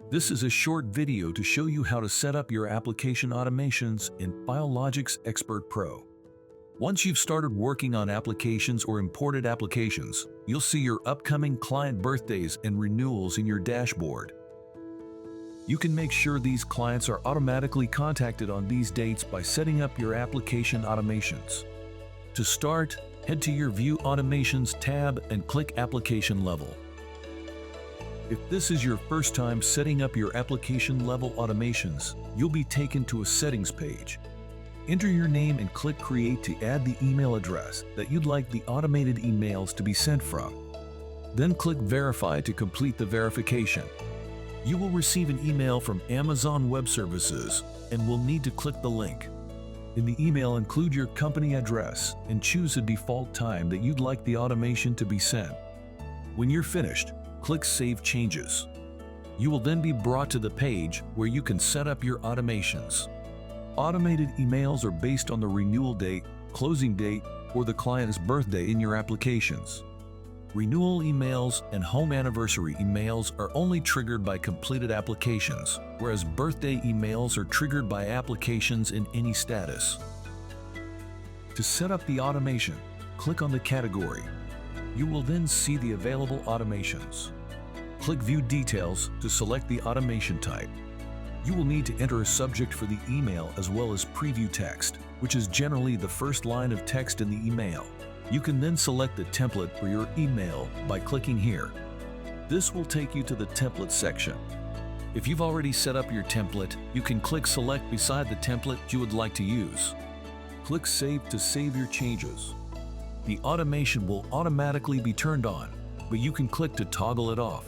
This is a short video to show you how to set up your application automations in Filogix Expert Pro. Once you've started working on applications or imported applications, you'll see your upcoming client birthdays and renewals in your dashboard. You can make sure these clients are automatically contacted on these dates by setting up your application automations. To start, head to your View Automations tab and click Application Level. If this is your first time setting up your application level automations, you'll be taken to a settings page. Enter your name and click Create to add the email address that you'd like the automated emails to be sent from. Then click Verify to complete the verification. You will receive an email from Amazon Web Services and will need to click the link. In the email, include your company address and choose a default time that you'd like the automation to be sent. When you're finished, click Save Changes. You will then be brought to the page where you can set up your automations. Automated emails are based on the renewal date, closing date, or the client's birthday in your applications. Renewal emails and home anniversary emails are only triggered by completed applications, whereas birthday emails are triggered by applications in any status. To set up the automation, click on the category. You will then see the available automations. Click View Details to select the automation type. You will need to enter a subject for the email as well as preview text, which is generally the first line of text in the email. You can then select the template for your email by clicking here. This will take you to the template section. If you've already set up your template, you can click Select beside the template you would like to use. Click Save to save your changes. The automation will automatically be turned on, but you can click to toggle it off.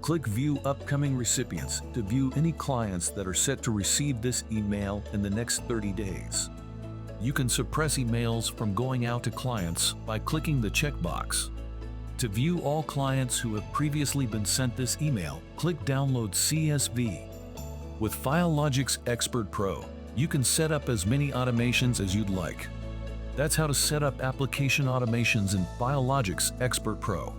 Click View Upcoming Recipients to view any clients that are set to receive this email in the next 30 days. You can suppress emails from going out to clients by clicking the checkbox. To view all clients who have previously been sent this email, click Download CSV. With Filogix Expert Pro, you can set up as many automations as you'd like. That's how to set up application automations in Filogix Expert Pro.